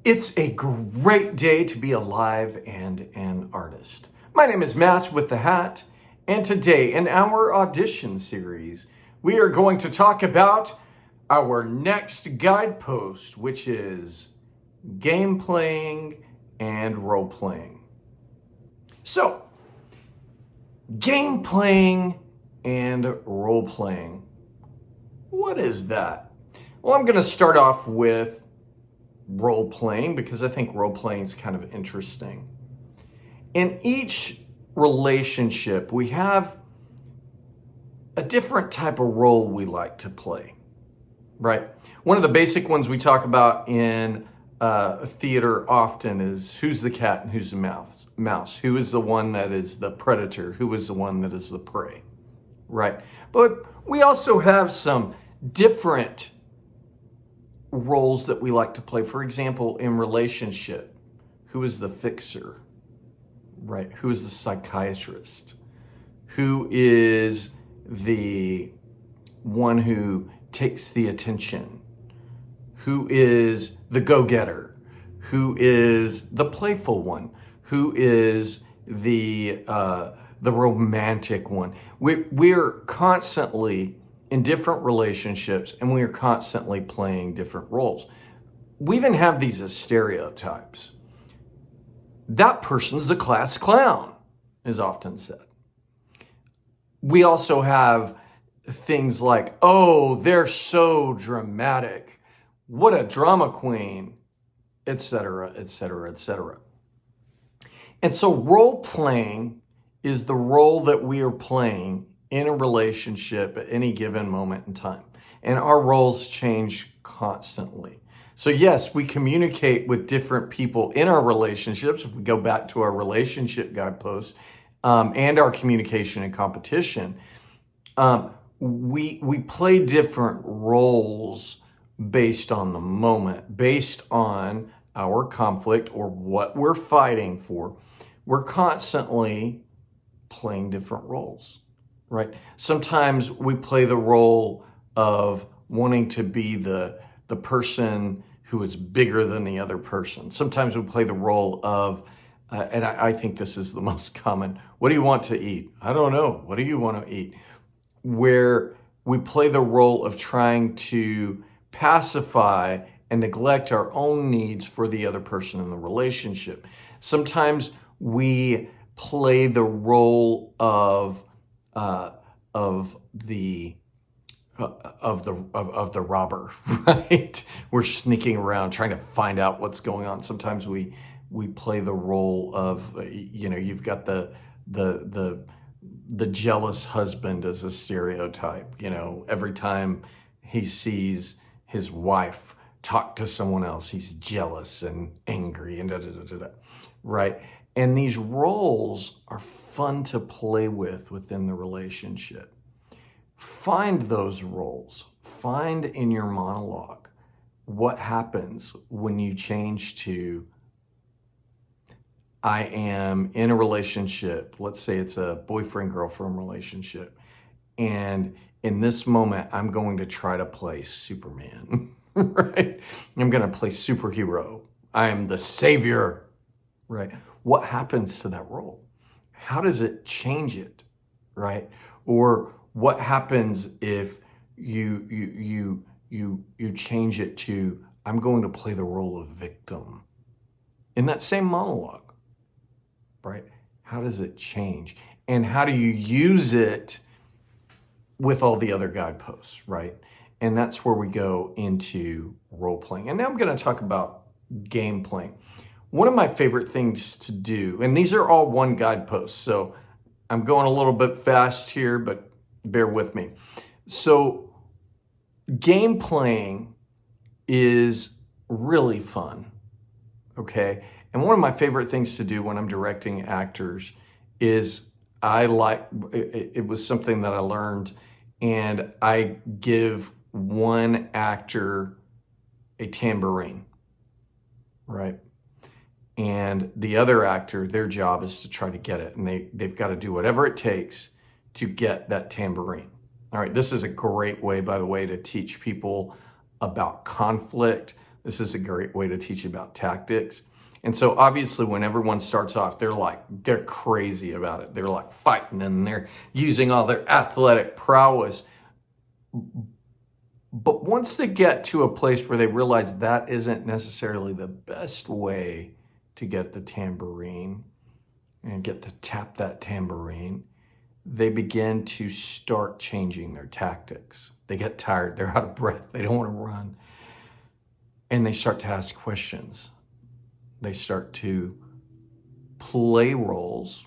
It's a great day to be alive and an artist. My name is Matt with the Hat, and today in our audition series, we are going to talk about our next guidepost, which is game playing and role playing. So, game playing and role playing. What is that? Well, I'm going to start off with role playing because I think role playing is kind of interesting. In each relationship, we have a different type of role we like to play, right? One of the basic ones we talk about in theater often is who's the cat and who's the mouse? Who is the one that is the predator? Who is the one that is the prey, right? But we also have some different roles that we like to play. For example, in relationship, who is the fixer, right? Who is the psychiatrist? Who is the one who takes the attention? Who is the go-getter? Who is the playful one? Who is the romantic one? We're constantly in different relationships, and we are constantly playing different roles. We even have these as stereotypes. That person's the class clown, is often said. We also have things like, oh, they're so dramatic. What a drama queen, etc., etc., etc. And so role playing is the role that we are playing in a relationship at any given moment in time. And our roles change constantly. So yes, we communicate with different people in our relationships. If we go back to our relationship guideposts and our communication and competition, we play different roles based on the moment, based on our conflict or what we're fighting for. We're constantly playing different roles. Right. Sometimes we play the role of wanting to be the person who is bigger than the other person. Sometimes we play the role of, and I think this is the most common, what do you want to eat? I don't know. What do you want to eat? Where we play the role of trying to pacify and neglect our own needs for the other person in the relationship. Sometimes we play the role of the robber, right? We're sneaking around trying to find out what's going on. Sometimes we play the role of, you've got the jealous husband as a stereotype. Every time he sees his wife talk to someone else, he's jealous and angry and right? And these roles are fun to play within the relationship. Find those roles. Find in your monologue what happens when you change to, I am in a relationship. Let's say it's a boyfriend-girlfriend relationship. And in this moment, I'm going to try to play Superman, right? I'm going to play superhero. I am the savior, right? What happens to that role? How does it change it, right? Or what happens if you change it to, I'm going to play the role of victim in that same monologue, right? How does it change? And how do you use it with all the other guideposts, right? And that's where we go into role playing. And now I'm going to talk about game playing. One of my favorite things to do, and these are all one guidepost, so I'm going a little bit fast here, but bear with me. So game playing is really fun, okay? And one of my favorite things to do when I'm directing actors is it was something that I learned, and I give one actor a tambourine, right? And the other actor, their job is to try to get it. And they've got to do whatever it takes to get that tambourine. All right, this is a great way, by the way, to teach people about conflict. This is a great way to teach about tactics. And so obviously when everyone starts off, they're crazy about it. They're like fighting and they're using all their athletic prowess. But once they get to a place where they realize that isn't necessarily the best way to get the tambourine and get to tap that tambourine, they begin to start changing their tactics. They get tired, they're out of breath, they don't want to run. And they start to ask questions. They start to play roles.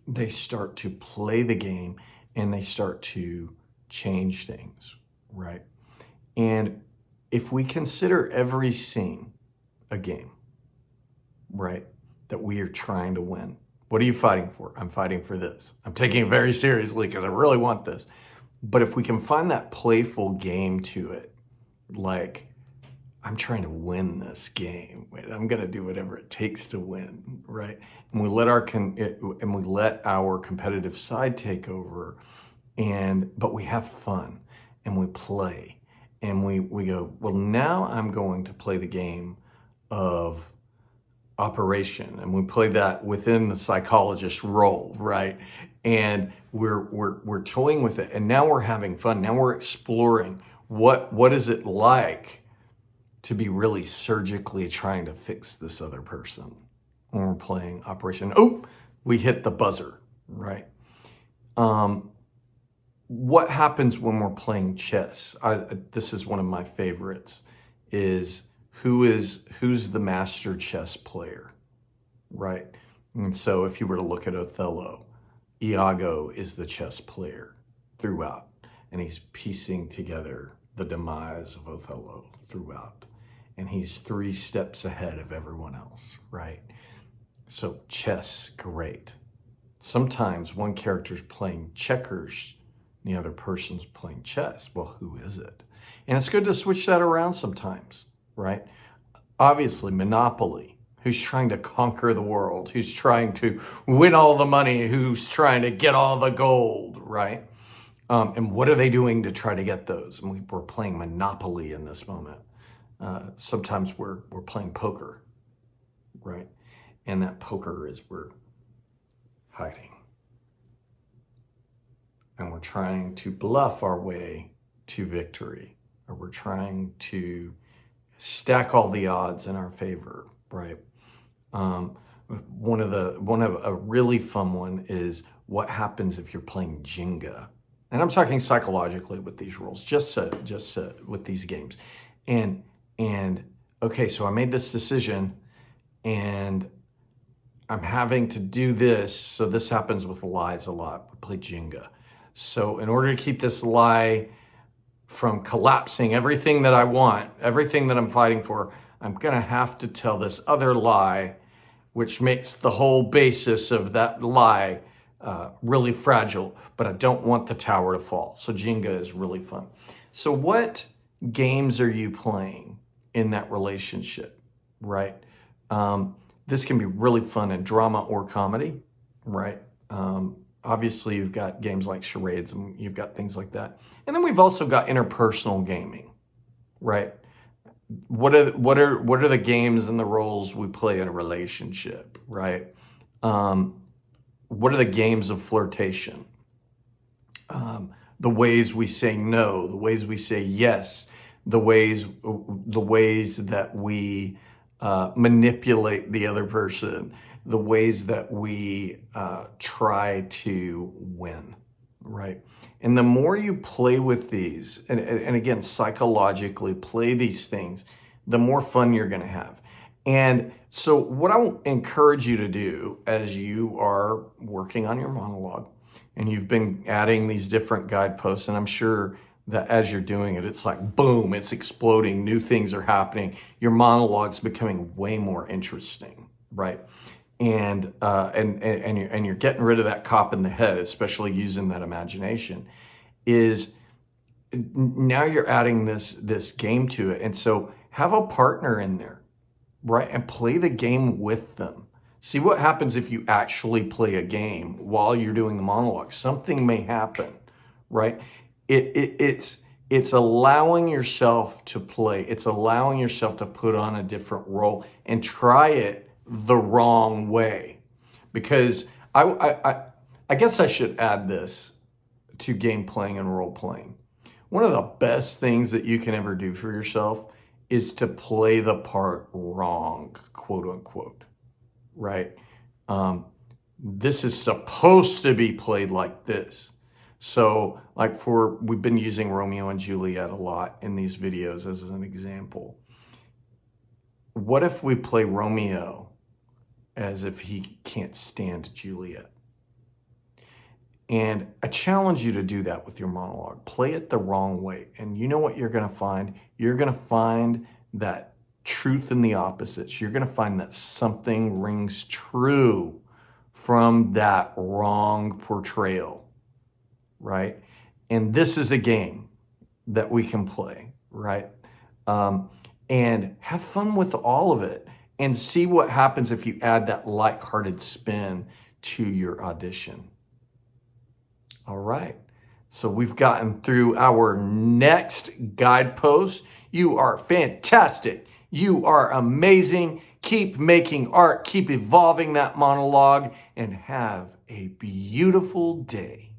They start to play the game, and they start to change things, right? And if we consider every scene a game, right, that we are trying to win, what are you fighting for? I'm fighting for this. I'm taking it very seriously because I really want this. But if we can find that playful game to it, like, I'm trying to win this game. I'm going to do whatever it takes to win, right? And we let our competitive side take over, but we have fun and we play and we go, well, now I'm going to play the game of operation, and we play that within the psychologist role, right? And we're toying with it, and now we're having fun. Now we're exploring what is it like to be really surgically trying to fix this other person when we're playing operation. Oh, we hit the buzzer, right? What happens when we're playing chess? This is one of my favorites, is who's the master chess player, right? And so if you were to look at Othello, Iago is the chess player throughout, and he's piecing together the demise of Othello throughout. And he's 3 steps ahead of everyone else, right? So chess, great. Sometimes one character's playing checkers, the other person's playing chess. Well, who is it? And it's good to switch that around sometimes, right? Obviously, Monopoly. Who's trying to conquer the world? Who's trying to win all the money? Who's trying to get all the gold, right? And what are they doing to try to get those? And we're playing Monopoly in this moment. Sometimes we're playing poker, right? And that poker is we're hiding. And we're trying to bluff our way to victory, or we're trying to stack all the odds in our favor, right? One of a really fun one is what happens if you're playing Jenga, and I'm talking psychologically with these rules, just with these games, and okay, so I made this decision, and I'm having to do this. So this happens with lies a lot. We play Jenga. So in order to keep this lie from collapsing everything that I want, everything that I'm fighting for, I'm going to have to tell this other lie, which makes the whole basis of that lie really fragile, but I don't want the tower to fall. So Jenga is really fun. So what games are you playing in that relationship, right? This can be really fun in drama or comedy, right? Obviously, you've got games like charades, and you've got things like that. And then we've also got interpersonal gaming, right? What are the games and the roles we play in a relationship, right? What are the games of flirtation? The ways we say no, the ways we say yes, the ways that we manipulate the other person, the ways that we try to win, right? And the more you play with these, and again, psychologically play these things, the more fun you're going to have. And so what I encourage you to do as you are working on your monologue, and you've been adding these different guideposts, and I'm sure that as you're doing it, it's like, boom, it's exploding. New things are happening. Your monologue's becoming way more interesting, right? And you're getting rid of that cop in the head, especially using that imagination, is now you're adding this game to it. And so have a partner in there, right? And play the game with them. See what happens if you actually play a game while you're doing the monologue. Something may happen, right? It's It's allowing yourself to play. It's allowing yourself to put on a different role and try it the wrong way. Because I guess I should add this to game playing and role playing. One of the best things that you can ever do for yourself is to play the part wrong, quote unquote, right? This is supposed to be played like this. So like we've been using Romeo and Juliet a lot in these videos as an example. What if we play Romeo as if he can't stand Juliet? And I challenge you to do that with your monologue. Play it the wrong way. And you know what you're going to find? You're going to find that truth in the opposites. You're going to find that something rings true from that wrong portrayal, right? And this is a game that we can play, right? And have fun with all of it and see what happens if you add that lighthearted spin to your audition. All right, so we've gotten through our next guidepost. You are fantastic. You are amazing. Keep making art, keep evolving that monologue, and have a beautiful day.